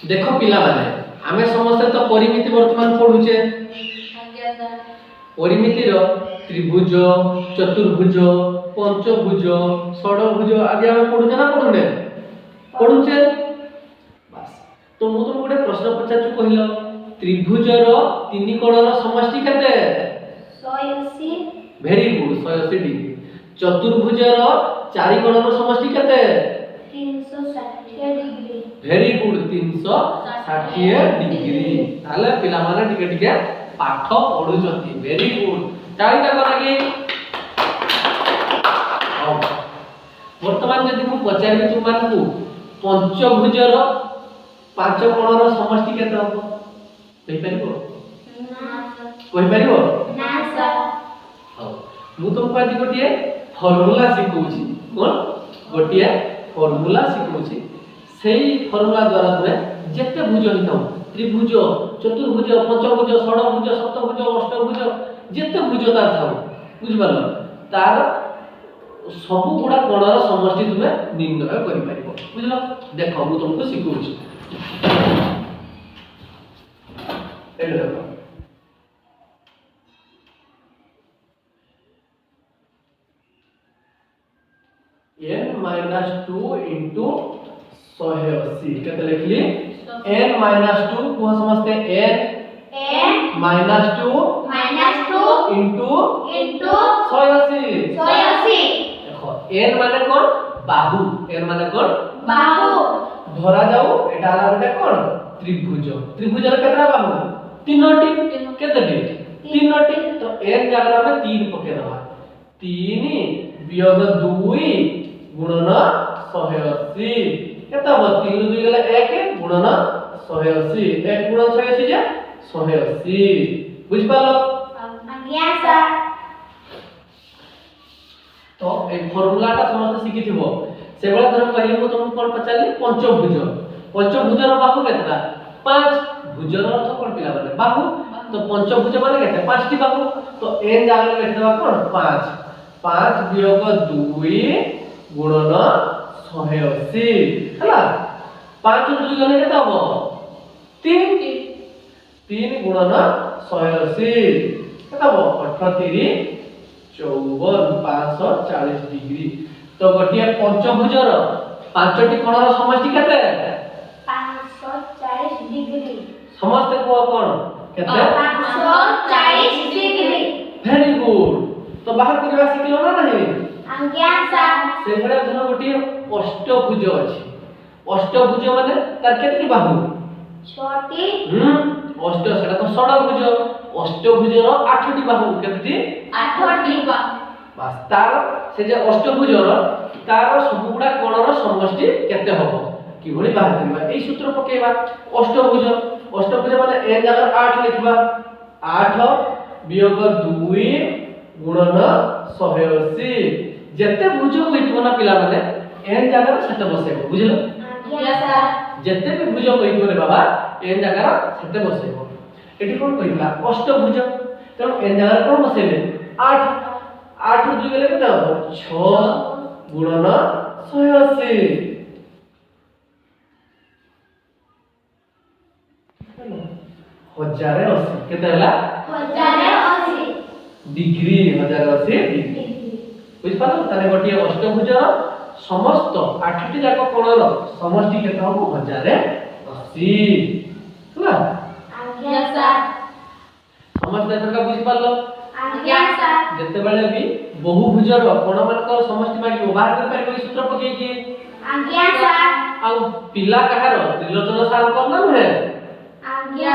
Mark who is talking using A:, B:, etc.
A: देखो पिला माने आमे समस्त तो परिमिति वर्तमान पढुचे परिमिति रो त्रिभुज चतुर्भुज पंचभुज षडभुज आदि आमे पढुचे ना पढुने पढुचे बस तो मु तुम गोटे प्रश्न पचारछु कहिलो त्रिभुज रो तीन कोण रो समष्टि केते
B: 180
A: वेरी गुड 180 डिग्री चतुर्भुज रो चारि कोण रो समष्टि केते
B: 360 डिग्री
A: वेरी गुड 360 डिग्री ताले पिला माने टिके टिके पाठ पढुचंती वेरी गुड चारिटा करा कि वर्तमान जदि मु पचारबी तुम मानकू पंचभुज रो पांच कोण रो समष्टि केते हबो कहि परिबो कहि परिबो
B: ना सर
A: हां मु तुमको आज गोटिए फार्मूला सिखौछि कोन गोटिए फार्मूला सिखौछि सेही फार्मूला द्वारा तुमे जेते भुज हिताउ त्रिभुज चतुर्भुज पंचभुज षडभुज सप्तभुज अष्टभुज जेते भुज तार थाउ बुझि पारलो तार सब गुडा कोणर समष्टि तुमे निर्णय करि परिबो बुझलो देखो मु तुमको सिखौछि एटा देखो n minus 2 into 180 केते लिखली n minus 2 को समझते n minus 2 into 180 देखो n माने कोन बाहु n माने कोन धरा जाऊ एटा हला गोटे कोन त्रिभुज त्रिभुज रे केतरा बाहु तीनोटी केतेटी तीनोटी तो n जागरा में 3 पके दबा 3 वियोग 2 गुणन 180 केता हो 3 2 गला 1 गुणन 180 1 गुणन 180 जे 180 बुझ पालो
B: आज्ञा सर
A: तो ए फार्मूला ता समस्त सिखिथिबो से बेला धर पहिले मु तुमको कोन पचारली पंचभुज पंचभुज रो बाहु केतरा 5 भुज रो अर्थ कोन पिला माने बाहु तो पंचभुज माने केते 5 टी बाहु तो n जागले लिख देबा कोन 5 5 वियोग 2 गुणन 180 हला 5 2 गले केते हबो 3 3 गुणन 180 केते हबो 38 54 540 डिग्री तो गोटिया पंचभुजर पांचटी कोणर समष्टि केते
B: 540 डिग्री
A: समस्त को कोन केते
B: 540 डिग्री
A: वेरी गुड तो बाहर करबा सिखलो ना नहीं
B: आज्ञा सर
A: से बडा धर गोटी अष्टभुज अछि अष्टभुज माने तार केतटी बाहु
B: छोटी
A: अष्ट सेटा तो षडभुज अष्टभुजर 8टी बाहु केतटी
B: 8टी
A: बस तार से जे अष्टभुजर तार सबुडा कोणर समष्टि केते हबो कि भली बाहर करबा एई सूत्र पकेबा अष्टभुज माने n जगह 8 लिखबा 8 वियोग 2 गुणन 180 जेते भुज होइथिबो ना पिला माने n जगह सेते बसेबो बुझलो
B: आज्ञा सर
A: जेते भी भुज होइथिबो रे बाबा n जगह सेते बसेबो एठी कोन कहिला अष्टभुज तेणु n जगह कोन बसेबे 8 8 2 गेले केते हबो 6 गुणन 180 1080 केते हला
B: 1080
A: डिग्री 1080 डिग्री बुझ पालो ताने गोटी अष्टभुजर समस्त 8टी जाक कोणर समष्टि केते हबो 1080 हला
B: आज्ञा सर
A: समस्त एतका बुझ पालो
B: आज्ञा सर
A: जते बेले भी बहुभुजर कोण मानकर समष्टि मागिबो बाहर कर परिबो सूत्र पके कि
B: आज्ञा सर
A: आ पिला कहार त्रिलोचन सार करना है
B: आज्ञा